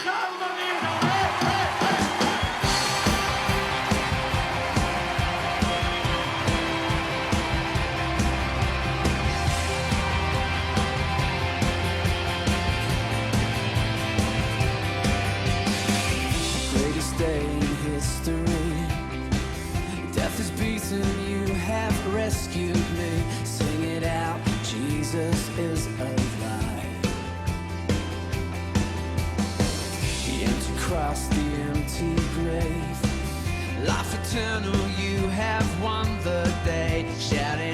Greatest day in history. Death is beaten, you have rescued me. Sing it out, Jesus is alive. The empty cross, the empty grave. Life eternal, you have won the day. Shouting